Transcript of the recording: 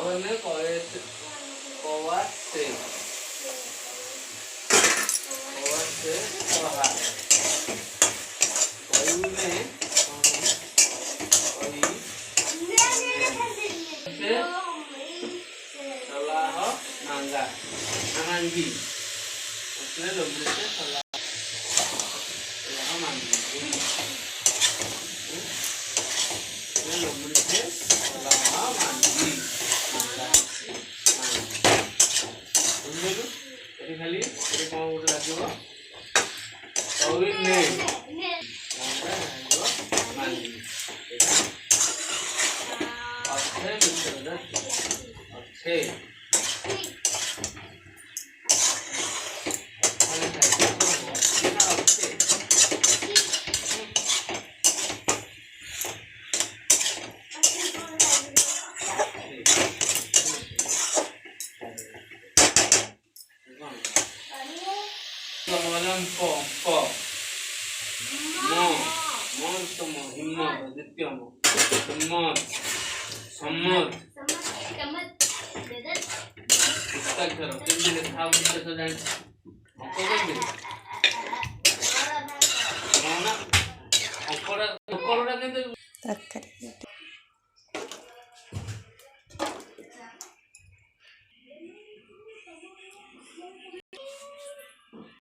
में कौवे से कौवा से कहा कई में से सलाह मांगा मांगी उसने लोमड़ी से सलाह मांगी उसने लोमड़ी से सलाह मांगी खाली कौन गोटे लगे कौवी ने मांगी अच्छे मित्र अच्छे तरकारी